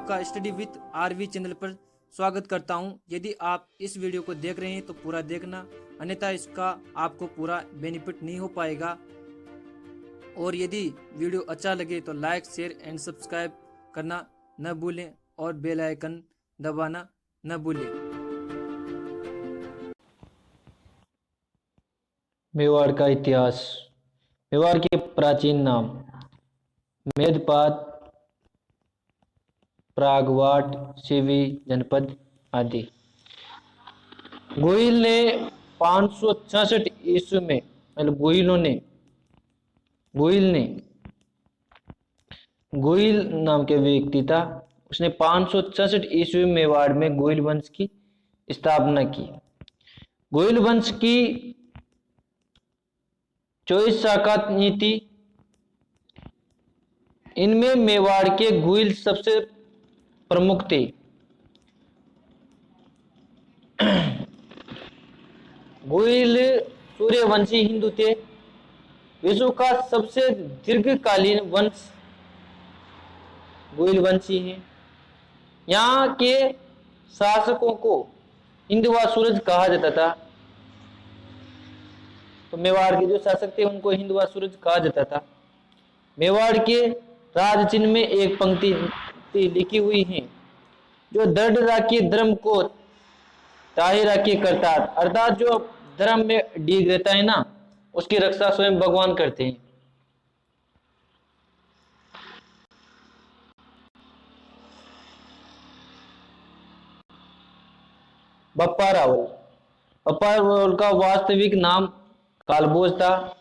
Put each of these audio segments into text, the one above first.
आपका study with RV channel पर स्वागत करता हूं। यदि आप इस वीडियो को देख रहे हैं तो पूरा देखना, अन्यथा इसका आपको पूरा बेनिफिट नहीं हो पाएगा। और यदि वीडियो अच्छा लगे तो लाइक, शेयर एंड सब्सक्राइब करना न भूलें और बेल आइकन दबाना न भूलें। मेवाड़ का इतिहास। मेवाड़ के प्राचीन नाम मेदपात, प्रागवाट, सिवी जनपद आदि। गोहिल ने 566 ईस्वी में मतलब गोहिल नाम के व्यक्ति था। उसने 566 ईस्वी में मेवाड़ में गोहिल वंश की स्थापना की। गोहिल वंश की 24 शाखा नीति, इनमें मेवाड़ के गोहिल सबसे प्रमुख थे। गोहिल सूर्यवंशी हिंदू थे। विश्व का सबसे दीर्घकालीन वंश गोहिल वंशी है। यहाँ के शासकों को हिंदवा सूरज कहा जाता था। तो मेवाड़ के जो शासक थे उनको हिंदवा सूरज कहा जाता था। मेवाड़ के राज चिन्ह में एक पंक्ति लिखी हुई है, जो दृढ़ राखी धर्म को ताहे राखी करता, अर्थात जो धर्म में डीग रहता है ना, उसकी रक्षा स्वयं भगवान करते हैं। बप्पा रावल का वास्तविक नाम कालभोज था।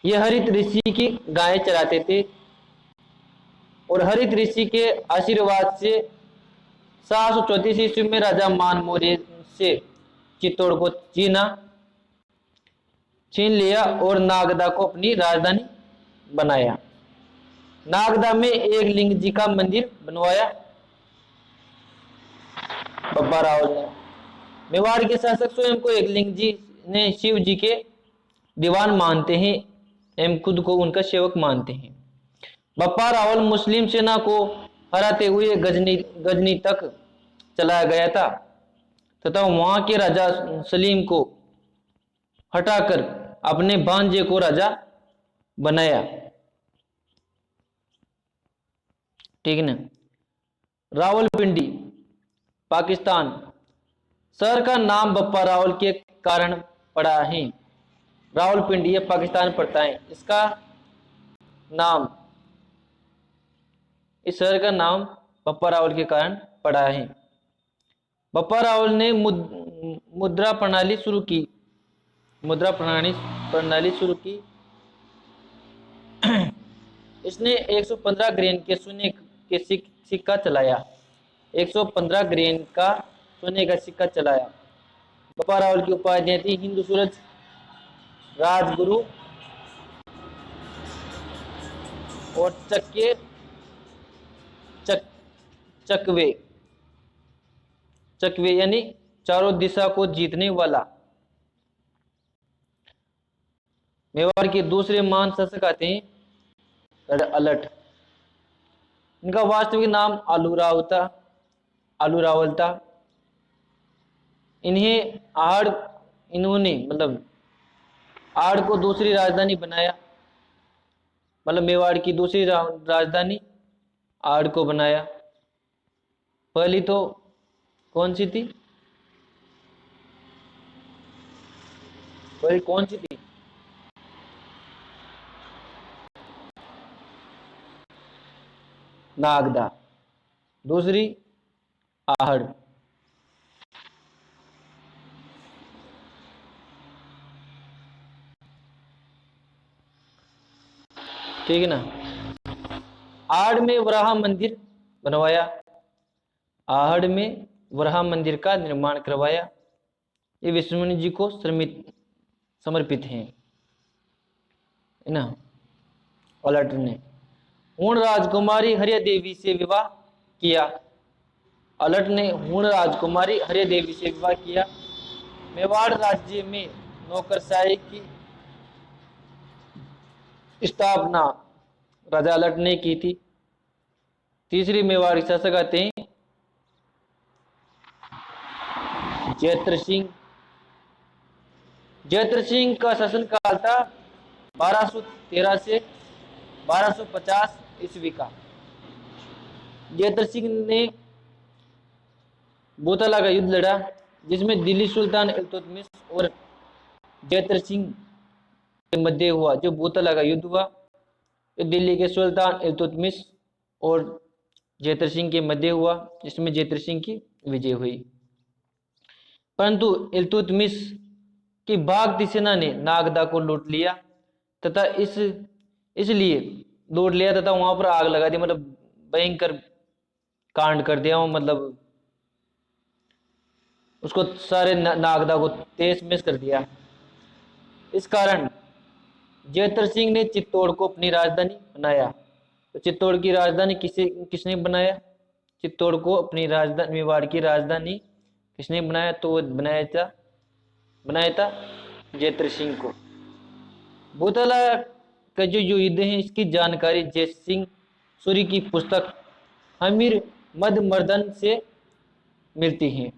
यह हरित ऋषि की गायें चराते थे और हरित ऋषि के आशीर्वाद से 734 ईस्वी में राजा मान मौर्य से चित्तौड़ को छीन लिया और नागदा को अपनी राजधानी बनाया। नागदा में एक लिंग जी का मंदिर बनवाया बप्पा रावल ने। मेवाड़ के शासक स्वयं को एक लिंग जी ने शिव जी के दीवान मानते हैं एवं खुद को उनका सेवक मानते हैं। बप्पा रावल मुस्लिम सेना को हराते हुए गजनी तक चलाया गया था तथा वहां के राजा सलीम को हटाकर अपने भांजे को राजा बनाया। ठीक है ना। रावलपिंडी पाकिस्तान। शहर का नाम बप्पा रावल के कारण पड़ा है। रावलपिंडी पाकिस्तान पड़ता है। इस शहर का नाम बप्पा रावल के कारण पड़ा है। बप्पा रावल ने मुद्रा प्रणाली शुरू की। इसने 115 ग्रेन के सोने के सिक्का चलाया। 115 ग्रेन का सोने का सिक्का चलाया। बप्पा रावल की उपाधियां थी हिंदू सूरज, राजगुरु और चकवे यानी चारों दिशा को जीतने वाला। मेवाड़ के दूसरे महान शासक आते हैं अलट। इनका वास्तविक नाम आलू रावल था। इन्होंने आड़ को दूसरी राजधानी बनाया। मेवाड़ की दूसरी राजधानी आड़ को बनाया। पहली तो कौन सी थी? नागदा, दूसरी आहड़। ठीक है ना। आड़ में वराह मंदिर बनवाया। आहड़ में वराह मंदिर का निर्माण करवाया। ये विष्णु जी को समर्पित है ना। अलट ने हूण राजकुमारी हरिया देवी से विवाह किया। अलट ने हूण राजकुमारी हरिया देवी से विवाह किया। मेवाड़ राज्य में नौकरशाही की स्थापना राजा अलट ने की थी। तीसरे मेवाड़ के शासक आते हैं जयद्रथ सिंह। जयद्रथ सिंह का शासनकाल था 1213 से 1250 ईस्वी का। जयद्रथ सिंह ने बोतला का युद्ध लड़ा, जिसमें दिल्ली सुल्तान इल्तुतमिश और जयद्रथ सिंह के मध्य हुआ। जो बोतला का युद्ध हुआ, ये दिल्ली के सुल्तान इल्तुतमिश और जयद्रथ सिंह के मध्य हुआ, जिसमें जयद्रथ सिंह की विजय हुई। परंतु इल्तुतमिश की भागती सेना ने नागदा को लूट लिया तथा इसलिए लूट लिया तथा वहां पर आग लगा दी, मतलब भयंकर कांड कर दिया, मतलब उसको सारे नागदा को तेज मिस कर दिया। इस कारण जयद्रथ सिंह ने चित्तौड़ को अपनी राजधानी बनाया। तो चित्तौड़ की राजधानी किसने बनाया? चित्तौड़ को अपनी राजधानी, मेवाड़ की राजधानी किसने बनाया? तो वो बनाया था जयद्रथ सिंह को। बोतला का जो युद्ध है, इसकी जानकारी जय सिंह सूरी की पुस्तक अमीर मद मर्दन से मिलती है।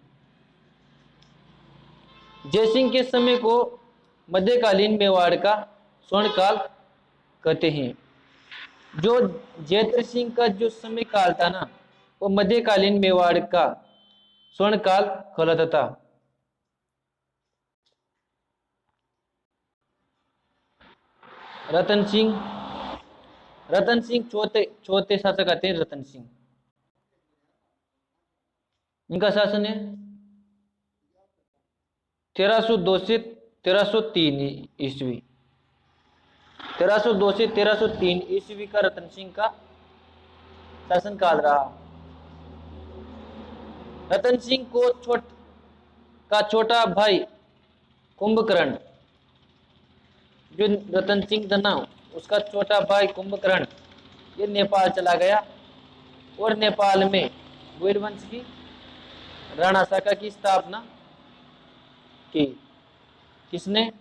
जयसिंह के समय को मध्यकालीन मेवाड़ का स्वर्ण काल कहते हैं। जो जयद्रथ सिंह का जो समय काल था ना, वो मध्यकालीन मेवाड़ का स्वर्ण काल कहलाता था। रतन सिंह चौथे शासक आते हैं। रतन सिंह, इनका शासन है 1302 से 1303 ईस्वी। 1302 से 1303 ईस्वी का रतन सिंह का शासन काल रहा। रतन सिंह को छोटा भाई कुंभकर्ण, जो रतन सिंह था ना, उसका छोटा भाई कुंभकर्ण ये नेपाल चला गया और नेपाल में गुइल वंश की राणा शाखा की स्थापना की। किसने?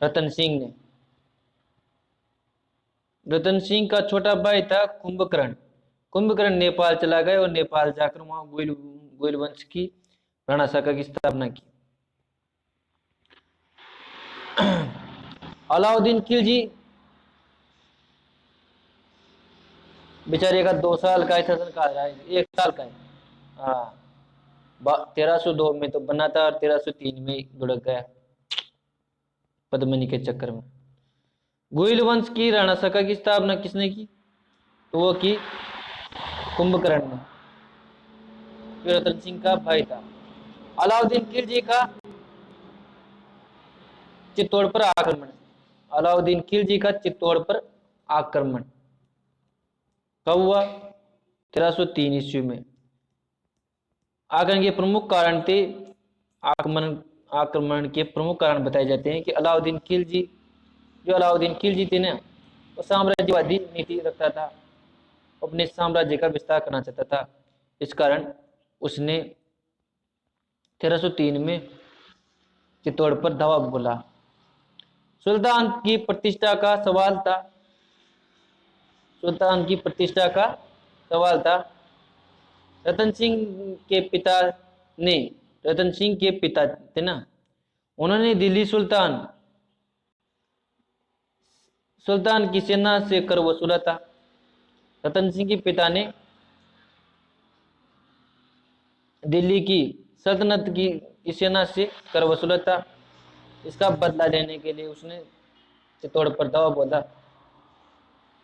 रतन सिंह ने। रतन सिंह का छोटा भाई था कुंभकर्ण। कुंभकर्ण नेपाल चला गया और नेपाल जाकर वहां गुइल वंश की राणा शाखा की स्थापना की। अलाउद्दीन खिलजी बेचारे का 2 साल का शासन काल रहा है, 1 साल का है। हाँ, 1302 में तो बना था और 1303 में लुढ़क गया पद्मिनी के चक्कर में। गुइल वंश की राणा शाखा की स्थापना किसने की? तो वो की कुंभकर्ण ने, जो रतन सिंह का भाई था। अलाउद्दीन खिलजी का चित्तौड़ पर आक्रमण। अलाउद्दीन खिलजी का चित्तौड़ पर आक्रमण कब हुआ? 1303 ईस्वी में। आक्रमण के प्रमुख कारण थे, आक्रमण के प्रमुख कारण बताए जाते हैं कि अलाउद्दीन खिलजी थे ना, वो साम्राज्यवादी नीति रखता था, अपने साम्राज्य का विस्तार करना चाहता था। इस कारण उसने 1303 में चित्तौड़ पर धावा बोला। सुल्तान की प्रतिष्ठा का सवाल था। सुल्तान की प्रतिष्ठा का सवाल था। रतन सिंह के पिता थे ना, उन्होंने दिल्ली सुल्तान की सेना से कर वसूला था। रतन सिंह के पिता ने दिल्ली की सल्तनत की सेना से कर वसूला था। इसका बदला लेने के लिए उसने चित्तौड़ पर धावा बोला।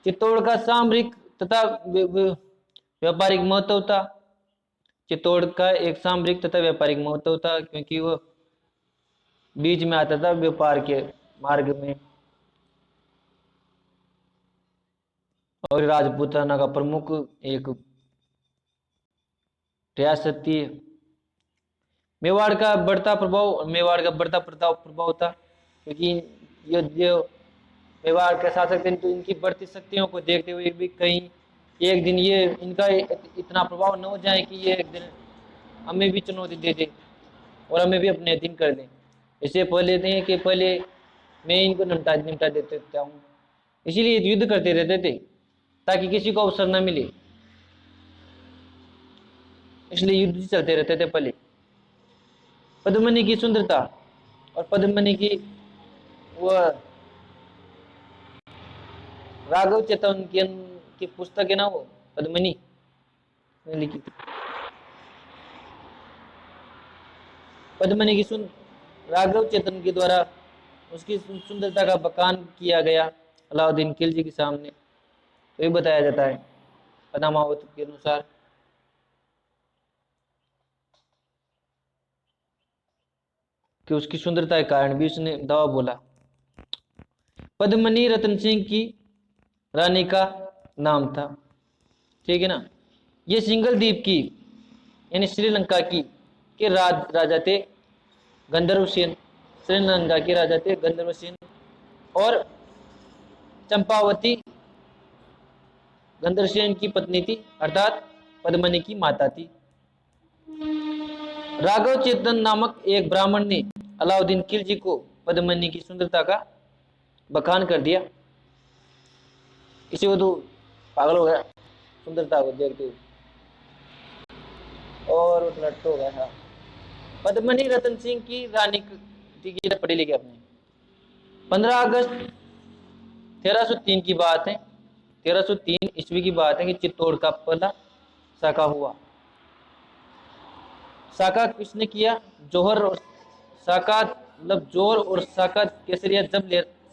चित्तौड़ का सामरिक तथा व्यापारिक महत्व था। चित्तौड़ का एक सामरिक तथा व्यापारिक महत्व था, क्योंकि वो बीच में आता था व्यापार के मार्ग में, और राजपूताना का प्रमुख एक रियासत थी। मेवाड़ का बढ़ता प्रभाव था, क्योंकि ये जो मेवाड़ के शासक थे, तो इनकी बढ़ती शक्तियों को देखते हुए भी कहीं एक दिन ये इनका इतना प्रभाव न हो जाए कि ये एक दिन हमें भी चुनौती दे दे और हमें भी अपने अधीन कर दें। इससे पहले मैं इनको निपटा देता हूँ। इसीलिए युद्ध करते रहते थे, ताकि किसी को अवसर न मिले इसलिए युद्ध चलते रहते थे पहले। पद्मिनी की सुंदरता और पद्मिनी की वह राघव चेतन की पुस्तक है ना, वो पद्मिनी ने लिखी थी। पद्मिनी की राघव चेतन के द्वारा उसकी सुंदरता का बखान किया गया अलाउद्दीन खिलजी के सामने। तो ये बताया जाता है पनामावत के अनुसार कि उसकी सुंदरता के कारण भी उसने दावा बोला। पद्मिनी रतन सिंह की रानी का नाम था, ठीक है ना। ये सिंगल द्वीप की यानी श्रीलंका की के राजा थे गंधर्व सेन। श्रीलंका के राजा थे गंधर्व सेन और चंपावती गंधर्व सेन की पत्नी थी, अर्थात पद्मिनी की माता थी। राघव चेतन नामक एक ब्राह्मण ने अलाउद्दीन खिलजी को पद्मिनी की सुंदरता का बखान कर दिया। इसी को तो पागल हो गया सुंदरता को देखते हुए और लट्टू हो गया था। पद्मिनी रतन सिंह की रानी की पढ़ी लिखी अपने 15 अगस्त 1303 की बात है, 1303 ईस्वी की बात है कि चित्तौड़ का पहला साका हुआ। साका किसने किया? जौहर और साका, मतलब जौहर और साका केसरिया जब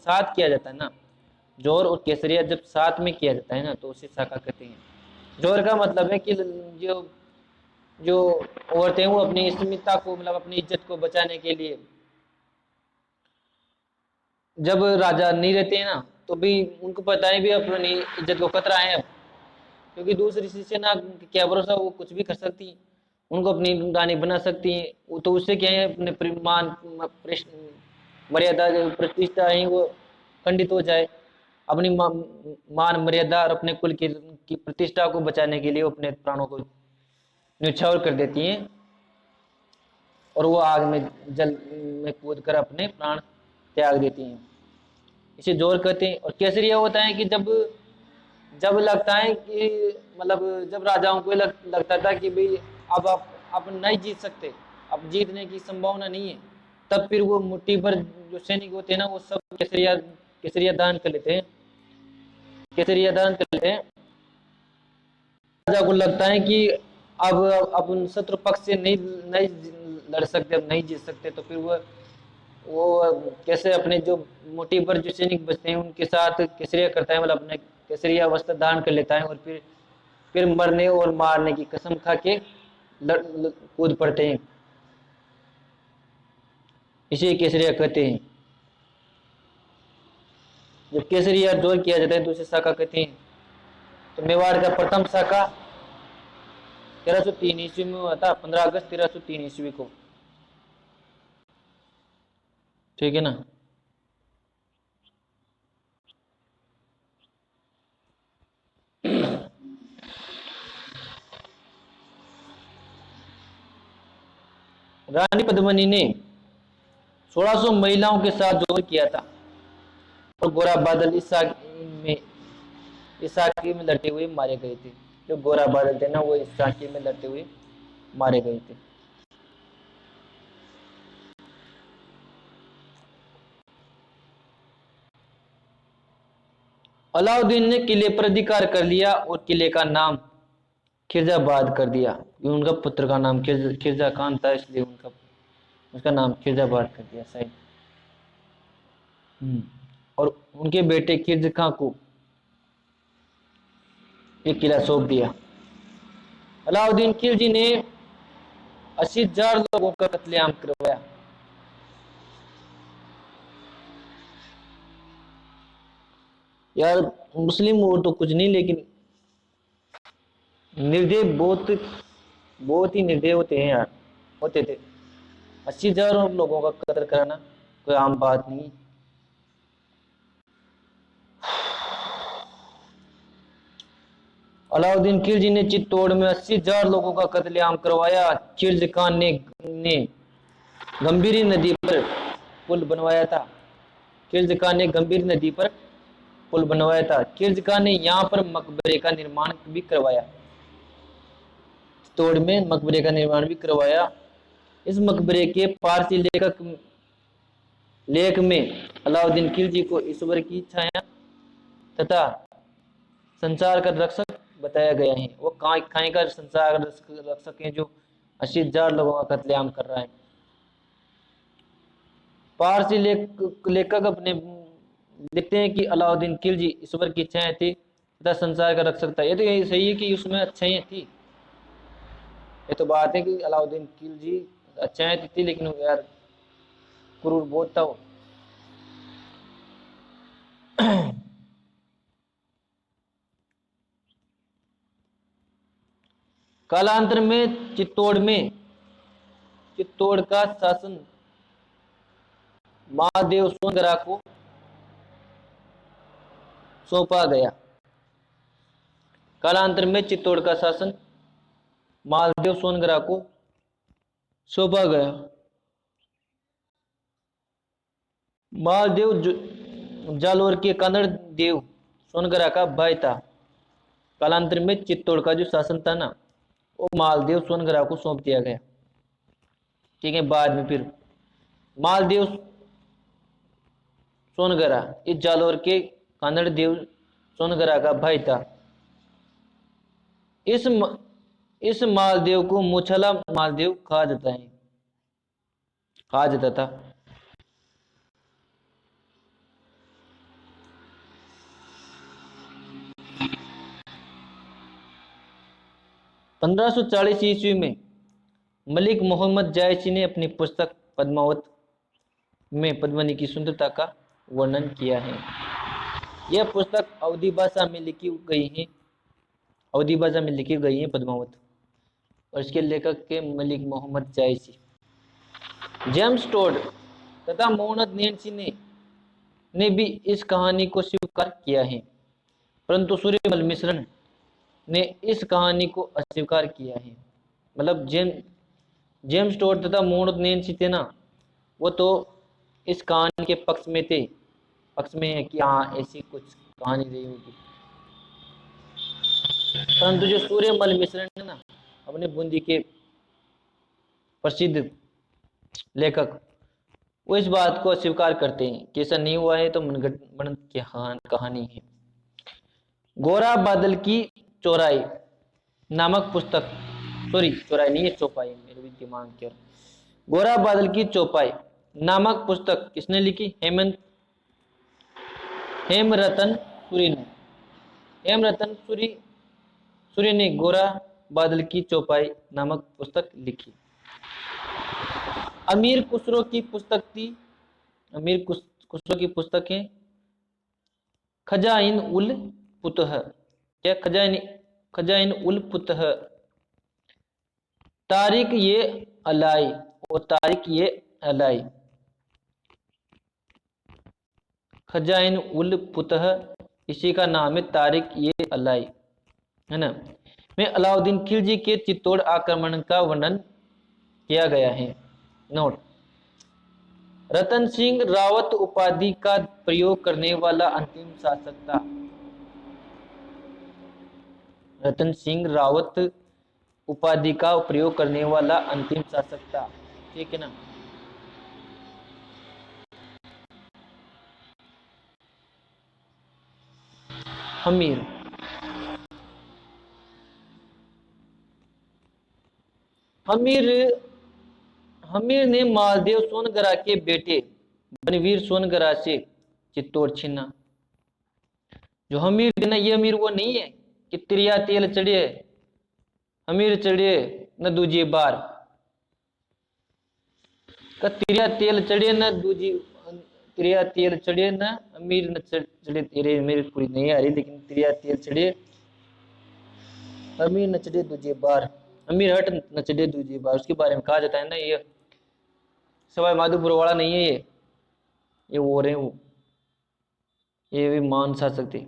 साथ किया जाता है ना, जौहर और केसरिया जब साथ में किया जाता है ना, तो उसे साका कहते हैं। जौहर का मतलब है कि जो औरतें वो अपनी अस्मिता को, मतलब अपनी इज्जत को बचाने के लिए जब राजा नहीं रहते हैं ना, तो भी उनको पता है भी अपनी इज्जत को खतरा है अब, क्योंकि दूसरी से ना क्या भरोसा, वो कुछ भी कर सकती है, उनको अपनी रानी बना सकती है। तो उससे क्या है, अपने मान मर्यादा प्रतिष्ठा है वो खंडित हो जाए। अपनी मान मर्यादा और अपने कुल की प्रतिष्ठा को बचाने के लिए वो अपने प्राणों को न्यौछावर कर देती हैं और वो आग में जल में कूद कर अपने प्राण त्याग देती हैं। इसे जोर कहते हैं। और केसरिया होता है कि जब लगता है कि, मतलब जब राजाओं को लगता था कि भाई अब आप नहीं जीत सकते, अब जीतने की संभावना नहीं है, तब फिर वो मुट्ठी पर जो सैनिक होते हैं ना, वो सब केसरिया दान कर लेते हैं, केसरिया दान कर लेते हैं। राजा को लगता है कि अब अपन शत्रु पक्ष से नहीं लड़ सकते, अब नहीं जीत सकते, तो फिर वो कैसे अपने जो मुट्ठी पर जो सैनिक बचते हैं उनके साथ केसरिया करता है, मतलब अपने केसरिया वस्त्र दान कर लेता है और फिर मरने और मारने की कसम खा के कूद पड़ते हैं। इसे केसरिया कहते हैं। जब केसरिया जोर किया जाता है तो उसे साका कहते हैं। तो मेवाड़ का प्रथम साका 1303 ईस्वी में हुआ था, 15 अगस्त 1303 ईस्वी को, ठीक है ना। रानी पद्मिनी ने 1600 महिलाओं के साथ जोर किया था और गोरा बादल इस साकी में लड़ते हुए मारे गए थे। जो गोरा बादल थे ना, वो इस साकी में लड़ते हुए मारे गए थे। अलाउद्दीन ने किले पर अधिकार कर लिया और किले का नाम खिरजाबाद कर दिया। उनका पुत्र का नाम खिरजा खान था, इसलिए उसका नाम खिरजाबाद कर दिया शायद। और उनके बेटे खिरज खां को एक किला सौंप दिया। अलाउद्दीन खिलजी ने 80,000 लोगों का कत्लेआम करवाया। यार मुस्लिम वो तो कुछ नहीं, लेकिन निर्दय बहुत ही निर्दय होते हैं यार, होते थे। 80,000 लोगों का कत्ल कराना कोई आम बात नहीं। अलाउद्दीन खिलजी ने चित्तौड़ में 80,000 लोगों का कत्लेआम करवाया। खिलजी खान ने गंभीरी नदी पर पुल बनवाया था। खिलजी खान ने गंभीर नदी पर पुल बनवाया था। खिलजी खान ने यहाँ पर मकबरे का निर्माण भी करवाया। चित्तौड़ में मकबरे का निर्माण भी करवाया। इस मकबरे के पारसी लेख में अलाउद्दीन खिलजी को ईश्वर की छाया तथा संसार का रक्षक बताया गया है। वो कहीं का संसार का रक्षक है जो 80,000 लोगों का कत्लेआम कर रहा है। पारसी लेखक अपने लिखते हैं कि अलाउद्दीन खिलजी ईश्वर की छाया थी तथा संसार का रक्षक था। ये तो यही सही है कि उसमें अच्छाइयाँ थी। ये तो बात है कि अलाउद्दीन खिलजी अच्छाइयाँ थी, लेकिन वो यार क्रूर बहुत था वो। कालांतर में चित्तौड़ का शासन महादेव सोनगरा को सौंपा गया। कालांतर में चित्तौड़ का शासन महादेव सोनगरा को सौंपा गया। महादेव जालोर के कन्नड़ देव सोनगरा का भाई था। कालांतर में चित्तौड़ का जो शासन था ना, वो मालदेव सोनगरा को सौंप दिया गया। ठीक है, बाद में फिर मालदेव सोनगरा इस जालोर के कन्नड़ देव सोनगरा का भाई था। इस मालदेव को मुछला मालदेव कहा जाता था। (1540 ईस्वी में मलिक मोहम्मद जायसी ने अपनी पुस्तक पद्मावत में पद्मिनी की सुंदरता का वर्णन किया है। यह पुस्तक अवधी भाषा में लिखी गई है पद्मावत, और इसके लेखक के मलिक मोहम्मद जायसी। जेम्स टोड तथा मोहम्मद नैन्सी ने भी इस कहानी को स्वीकार किया है, परंतु सूर्यमल मिश्रण ने इस कहानी को अस्वीकार किया है। मतलब जेम्स टोड तथा मोहम्मद नैन्सी थे ना, वो तो इस कहानी के पक्ष में है कि हाँ ऐसी कुछ कहानी रही होगी, परंतु जो सूर्यमल मिश्रण है ना, अपने बूंदी के प्रसिद्ध लेखक, वो इस बात को अस्वीकार करते हैं कि ऐसा नहीं हुआ है, तो मनगढ़ंत की कहानी है। गोरा बादल की चौराई नामक पुस्तक, सॉरी चौराई नहीं है, चौपाई, मेरे भी दिमाग के। गोरा बादल की चौपाई नामक पुस्तक किसने लिखी? हेमरतन सूरी ने गोरा बादल की चौपाई नामक पुस्तक लिखी। अमीर खुसरो की पुस्तक है खजाइन उल फुतह। क्या खजाइन उल फुतह, तारिक ये अलाई। खजाइन उल फुतह इसी का नाम है, तारिक ये अलाई, है ना। में अलाउद्दीन खिलजी के चित्तौड़ आक्रमण का वर्णन किया गया है। नोट: रतन सिंह रावत उपाधि का प्रयोग करने वाला अंतिम शासक था। रतन सिंह रावत उपाधि का प्रयोग करने वाला अंतिम शासक था। ठीक है ना। हमीर ने मालदेव सोनगरा के बेटे बनवीर सोनगरा से चित्तौड़ छीना। जो हमीर थे ना, ये अमीर वो नहीं है कि तिरिया तेल चढ़े अमीर चढ़े न दूजी बार, तिरिया तेल चढ़े न अमीर न चढ़े। तेरे मेरे पूरी नहीं आ रही, लेकिन तिरिया तेल चढ़े अमीर न चढ़े दूजी बार, अमीर हट न चढ़े दूजी बार, उसके बारे में कहा जाता है ना। ये सवाई माधोपुर वाला नहीं है, ये वो रहे वो, ये भी मान शासक थे,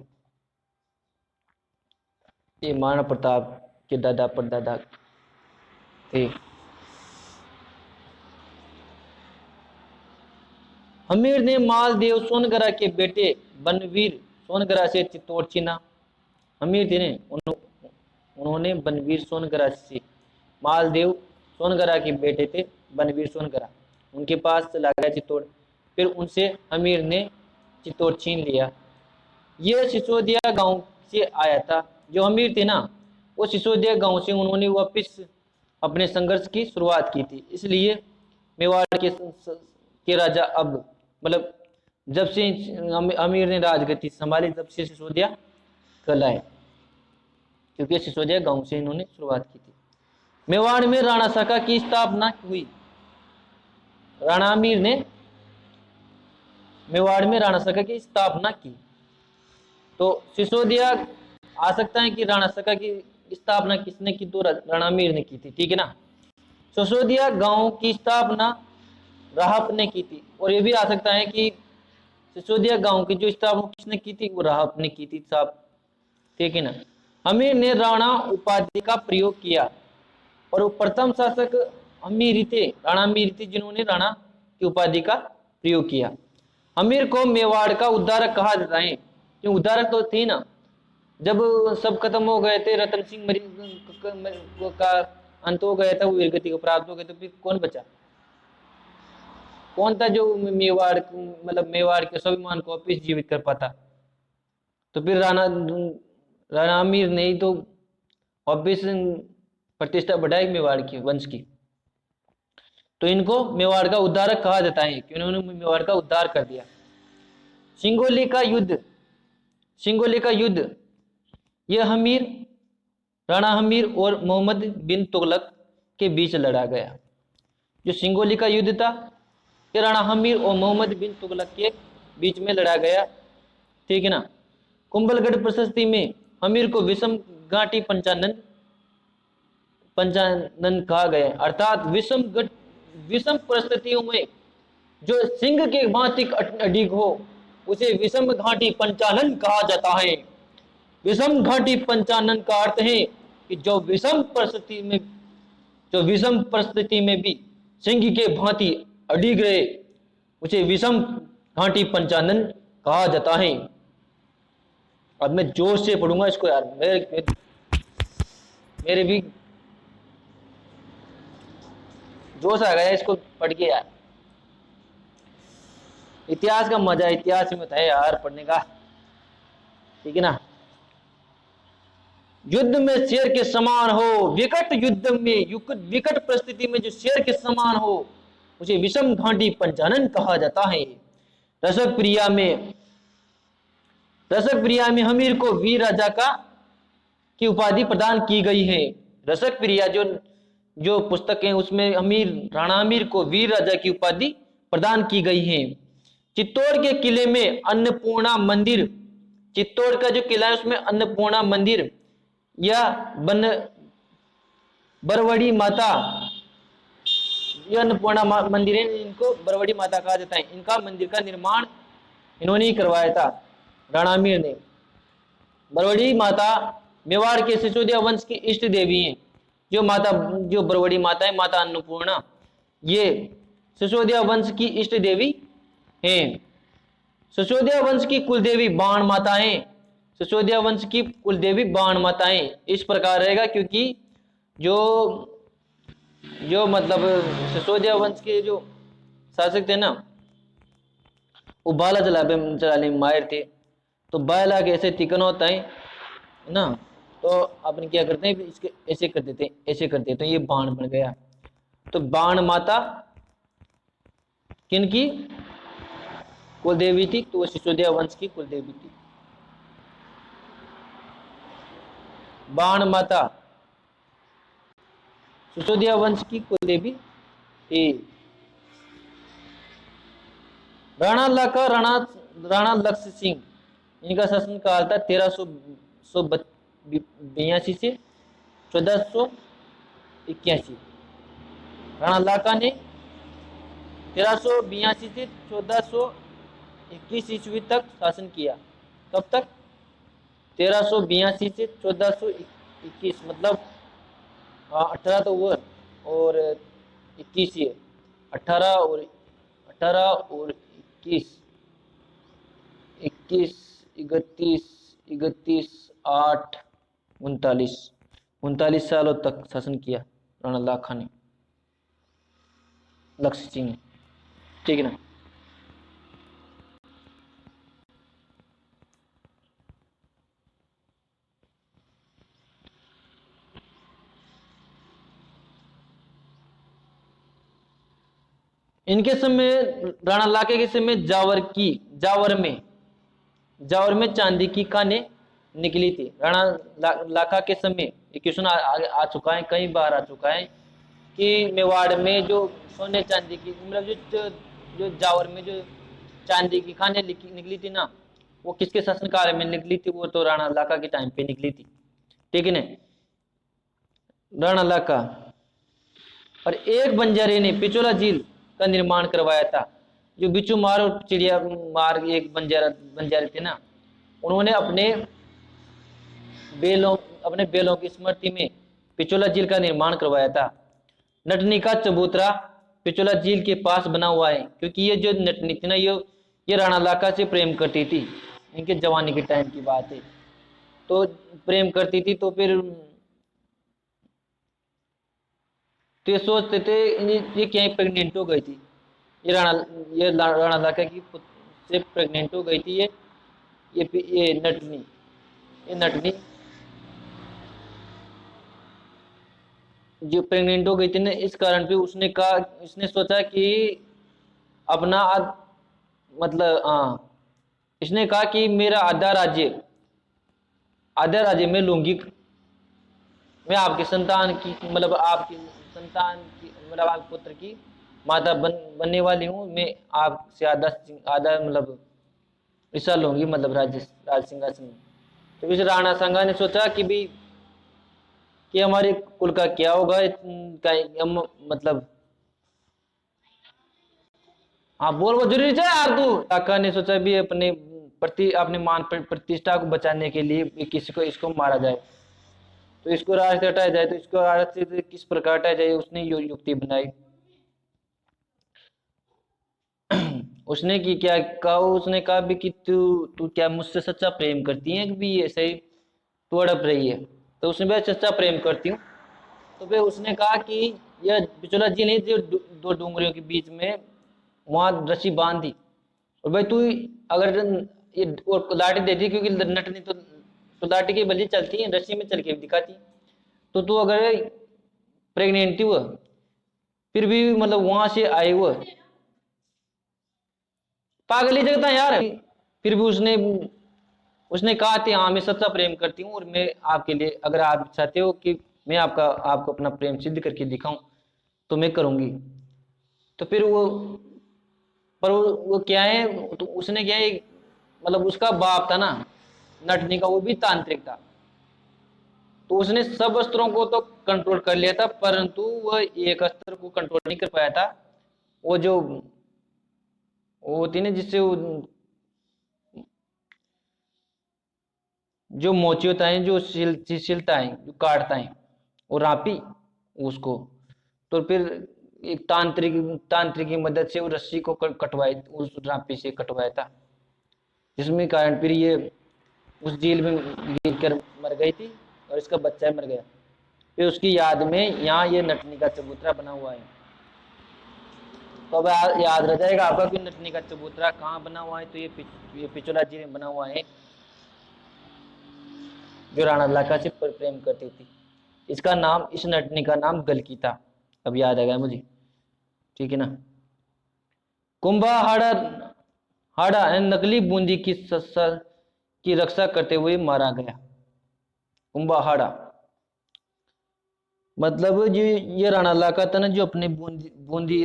ये महाराणा प्रताप के दादा परदादा थे। हमीर ने मालदेव सोनगरा के बेटे बनवीर सोनगरा से चित्तौड़ छीना। हमीर थे ने, उन्होंने बनवीर सोनगरा से मालदेव सोनगरा के बेटे थे बनवीर सोनगरा, उनके पास चला गया चित्तौड़। फिर उनसे अमीर ने चित्तौड़ छीन लिया। ये सिसोदिया गांव से आया था, जो अमीर थे ना, वो सिसोदिया गांव से उन्होंने वापस अपने संघर्ष की शुरुआत की थी। इसलिए मेवाड़ के राजा अब मतलब जब से अमीर ने राजगद्दी संभाली तब से सिसोदिया कहलाए, क्योंकि सिसोदिया गांव से इन्होंने शुरुआत की थी। मेवाड़ में राणा सका की स्थापना हुई। राणा अमीर ने मेवाड़ में राणा सका की स्थापना की। तो सिसोदिया आ सकता है कि राणा सका की स्थापना किसने की, तो राणा अमीर ने की थी, ठीक है ना। सिसोदिया गांव की स्थापना राहप ने की थी, और ये भी आ सकता है कि सिसोदिया गांव की जो स्थापना किसने की थी, वो राहप ने की थी साहब, ठीक है ना। अमीर ने राणा उपाधि का प्रयोग किया, और वो प्रथम शासक अमीर ही थे, राणा अमीर थे, जिन्होंने राणा की उपाधि का प्रयोग किया। अमीर को मेवाड़ का उद्धारक कहा जाता है, क्यों उद्धारक तो थे ना, जब सब खत्म हो गए थे, रतन सिंह का अंत हो गया था, वो वीरगति को प्राप्त हो गए, तो फिर कौन बचा, कौन था जो मेवाड़ मतलब मेवाड़ के स्वाभिमान को वापिस जीवित कर पाता। तो फिर राणा अमीर ने ही तो वापिस प्रतिष्ठा बढ़ाई मेवाड़ की वंश की। तो इनको मेवाड़ का उद्धारक कहा जाता है कि उन्होंने मेवाड़ का उद्धार कर दिया। सिंगोली का युद्ध, सिंगोली का युद्ध यह हमीर राणा हमीर और मोहम्मद बिन तुगलक के बीच लड़ा गया। जो सिंगोली का युद्ध था, ये राणा हमीर और मोहम्मद बिन तुगलक के बीच में लड़ा गया, ठीक है ना। कुंभलगढ़ प्रशस्ति में हमीर को विषम घाटी पंचानन कहा गया, अर्थात विषम परिस्थितियों में जो सिंह के भांति अडिग हो, उसे विषम घाटी पंचानन कहा जाता है। विषम घाटी पंचानन का अर्थ है कि जो विषम परिस्थिति में भी सिंह के भांति अडिग रहे, उसे विषम घाटी पंचानन कहा जाता है। अब मैं जोश से पढ़ूंगा इसको यार, मेरे भी जोश आ गया इसको पढ़ के यार। इतिहास का मजा इतिहास में होता है यार पढ़ने का, ठीक है ना। युद्ध में शेर के समान हो, विकट युद्ध में विकट परिस्थिति में जो शेर के समान हो, उसे विषम घाटी पंचानन कहा जाता है। रसक प्रिया में हमीर को वीर राजा की उपाधि प्रदान की गई है। रसक प्रिया जो पुस्तक है, उसमें राणा अमीर को वीर राजा की उपाधि प्रदान की गई है। चित्तौड़ के किले में अन्नपूर्णा मंदिर, चित्तौड़ का जो किला है उसमें अन्नपूर्णा मंदिर या बरवड़ी माता, यह अन्नपूर्णा मंदिर है, इनको बरवड़ी माता कहा जाता है। इनका मंदिर का निर्माण इन्होंने ही करवाया था, राणा अमीर ने। बरवड़ी माता मेवाड़ के सिसोदिया वंश की इष्ट देवी हैं। जो बरवड़ी माता है, माता अन्नपूर्णा, ये सिसोदिया वंश की इष्ट देवी हैं। सिसोदिया वंश की कुलदेवी बाण माता है। सिसोदिया वंश की कुलदेवी बाण माता है। इस प्रकार रहेगा, क्योंकि जो मतलब सिसोदिया वंश के जो शासक थे ना, वो बाला चलाने में माहिर थे। तो बाला के ऐसे तिकन होता है ना, तो अपन क्या करते हैं, इसके ऐसे कर देते हैं, ऐसे कर देते हैं, ये बाण बन गया। तो बाण माता किनकी कुलदेवी थी, तो वो सिसोदिया वंश की कुलदेवी थी। बाण माता सिसोदिया वंश की कुलदेवी थी। राणा लाका राणा लक्ष्य सिंह, इनका शासन काल था 1382 से 1481। राणा लाका ने 1382 से 1421 ईस्वी तक शासन किया। कब तक? 1382 से 1421, मतलब 18 तो हुआ और 21 ये 18 और 21 31 8 39 सालों तक शासन किया राणा लाखा ने, लक्ष्य सिंह ने, ठीक है ना। इनके समय, राणा लाखे के समय जावर में चांदी की खानें निकली थी। राणा लाखा के समय ये क्वेश्चन आ चुका है, कई बार आ चुका है कि मेवाड़ में जो सोने चांदी की मतलब जो जावर में जो चांदी की खानें निकली थी ना, वो किसके शासनकाल में निकली थी? वो तो राणा लाखा के टाइम पे निकली थी, ठीक है ना। राणा लाखा और एक बंजारे ने पिछोला झील का निर्माण करवाया था। जो बिच्छू मार और चिड़िया मार एक बंजारे थे ना, उन्होंने अपने बेलों की स्मृति में पिछोला झील का निर्माण करवाया था। नटनी का चबूतरा पिछोला झील के पास बना हुआ है, क्योंकि ये जो नटनी थी ना, ये राणा लाखा से प्रेम करती थी। इनके जवानी के टाइम की बात है, तो प्रेम करती थी, तो फिर तो ये सोचते थे ये क्या प्रेग्नेंट हो गई थी। ये राणा लाखा की से प्रेग्नेंट हो गई थी ये नटनी जो प्रेग्नेंट हो गई थी ना, इस कारण पे इसने सोचा कि अपना मतलब हाँ, इसने कहा कि मेरा आधा राज्य में लूंगी। मैं आपकी संतान की मतलब आपकी संतान की मतलब आपके पुत्र की माता बनने वाली हूँ। मैं आपसे आधा मतलब हिस्सा लूंगी, मतलब राज सिंहासन में। तो इस राणा सांगा ने सोचा कि भी कि हमारे कुल का क्या होगा, हम मतलब हाँ बोल, वो जरूरी है यार तू। काका ने सोचा भी अपने मान प्रतिष्ठा को बचाने के लिए किसी को इसको मारा जाए, तो इसको राज से हटाया जाए, तो इसको राज से किस प्रकार हटाया जाए, उसने युक्ति बनाई। उसने कहा भी कि तू तू क्या मुझसे सच्चा प्रेम करती है कि भी ऐसे ही तू अड़प रही है? तो उसने भी सच्चा प्रेम करती हूँ। तो फिर उसने कहा कि यह बिचौला जी ने जो दो डूंगरियों के बीच में वहां रस्सी बांध दी, और भाई तू अगर ये और लाठी देती, क्योंकि नटनी तो लाठी की बल्ली चलती है, रस्सी में चल के भी दिखाती। तो तू अगर प्रेग्नेंट थी वो, फिर भी मतलब वहां से आए वो पागल ही जगता यार। फिर भी उसने कहा कि हाँ मैं सच्चा प्रेम करती हूँ, और मैं आपके लिए, अगर आप चाहते हो कि मैं आपको अपना प्रेम सिद्ध करके दिखाऊं, तो मैं करूंगी। तो फिर वो क्या है, तो उसने क्या है, मतलब उसका बाप था ना नटनी का, वो भी तांत्रिक था। तो उसने सब अस्त्रों को तो कंट्रोल कर लिया था, परंतु वह एक अस्त्र को कंट्रोल नहीं कर पाया था। वो जो वो होती ना, जिससे जो मोची होता है, जो सिलता है, जो काटता है, वो रापी उसको। तो फिर एक तांत्रिक की मदद से वो रस्सी को कटवाई, उस रापी से कटवाया था, जिसमें कारण फिर ये उस झील में गिर कर मर गई थी, और इसका बच्चा मर गया। फिर उसकी याद में यहाँ ये नटनी का चबूतरा बना हुआ है। तो अब याद रह जाएगा आपका कि नटनी का चबूतरा कहाँ बना हुआ है। तो ये पिछोला झील में बना हुआ है, जो राणा लाखा से प्रेम करती थी। इसका नाम, इस नटनी का नाम गलकी था। अब याद आ गया मुझे, ठीक है ना। कुंभा हाड़ा नकली बूंदी की रक्षा करते हुए मारा गया। कुंभा हाड़ा मतलब जो ये राणा लाखा था ना, जो अपने बूंदी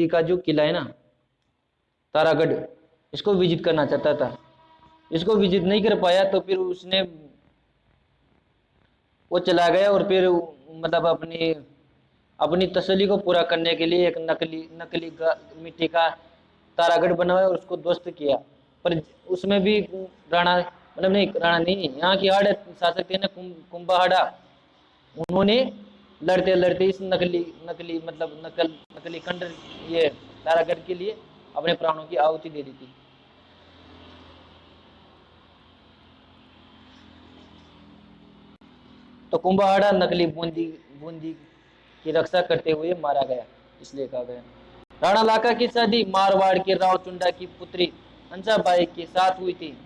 का जो किला है ना, तारागढ़, इसको विजिट करना चाहता था। इसको विजिट नहीं कर पाया, तो फिर वो चला गया, और फिर मतलब अपनी तसल्ली को पूरा करने के लिए एक नकली मिट्टी का तारागढ़ बनवाया और उसको ध्वस्त किया। पर उसमें भी राणा मतलब नहीं, राणा नहीं, यहाँ की हाड़ शासक थे ना कुंभाहाड़ा, उन्होंने लड़ते लड़ते इस नकली मतलब नकली खंडर, ये तारागढ़ के लिए अपने प्राणों की आहुति दे दी थी। तो कुंभाहाड़ा नकली बूंदी की रक्षा करते हुए मारा गया, इसलिए कहा गया। राणा लाखा की शादी मारवाड़ के राव चुंडा की पुत्री हंसाबाई के साथ हुई थी।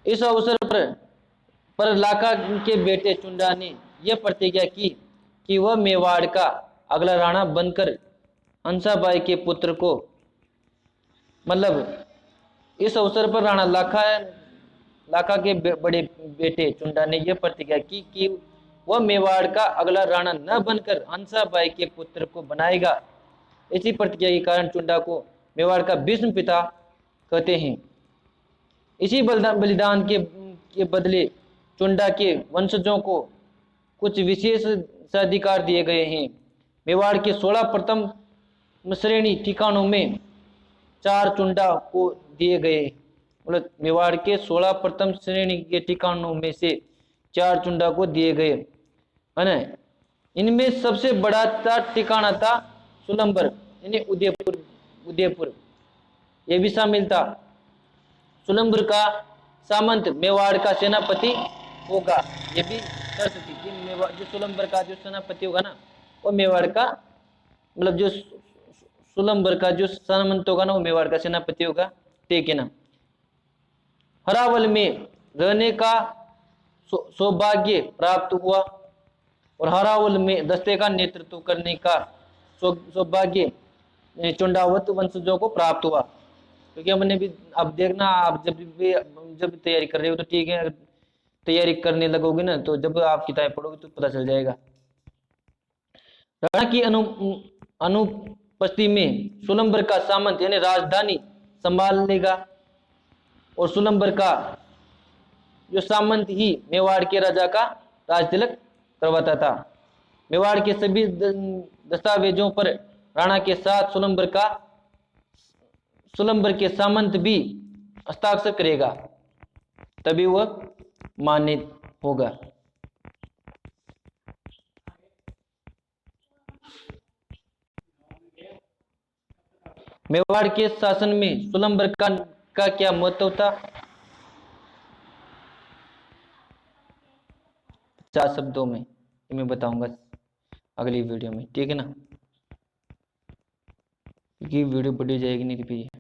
इस अवसर पर लाखा के बेटे चुंडा ने यह प्रतिज्ञा की कि वह मेवाड़ का अगला राणा बनकर हंसाबाई के पुत्र को, मतलब इस अवसर पर राणा लाखा के बड़े बेटे चुंडा ने यह प्रतिज्ञा की कि वह मेवाड़ का अगला राणा न बनकर हंसाबाई के पुत्र को बनाएगा। इसी प्रतिज्ञा के कारण चुंडा को मेवाड़ का भीष्म पिता कहते हैं। इसी बलिदान के बदले चुंडा के वंशजों को कुछ विशेष अधिकार दिए गए हैं। मेवाड़ के 16 प्रथम श्रेणी ठिकानों में 4 चुंडा को दिए गए, मतलब मेवाड़ के 16 प्रथम श्रेणी के ठिकानों में से 4 चुंडा को दिए गए, है ना। इनमें सबसे बड़ा ठिकाना था सुलंबर, यानी उदयपुर, यह भी शामिल था। सुलंबर का सामंत मेवाड़ का सेनापति होगा, यह भी शर्त थी कि मेवाड़ जो सुलंबर का जो सेनापति होगा ना, वो मेवाड़ का, मतलब जो सुलंबर का जो सामंत होगा ना, वो मेवाड़ का सेनापति होगा, ठीक है ना। हरावल में रहने का सौभाग्य प्राप्त हुआ और हरावल में दस्ते का नेतृत्व करने का सौभाग्य चुंडावत वंशजों को प्राप्त हुआ। क्योंकि हमने भी, अब देखना, आप जब तैयारी कर रहे हो तो ठीक है, तैयारी करने लगोगे ना तो जब आप किताबें पढ़ोगे तो पता चल जाएगा। राणा की अनुपस्थिति में सुलंबर का सामंत यानी राजधानी संभाल लेगा और सुलंबर का जो सामंत ही मेवाड़ के राजा का राज तिलक करवाता था। मेवाड़ के सभी दस्तावेजों पर राणा के साथ सुलंबर के सामंत भी हस्ताक्षर करेगा, तभी वह मान्य होगा। मेवाड़ के शासन में सुलंबर का क्या महत्व था? 4 शब्दों में मैं बताऊंगा अगली वीडियो में, ठीक है ना, क्योंकि वीडियो बढ़ी जाएगी नहीं तो फिर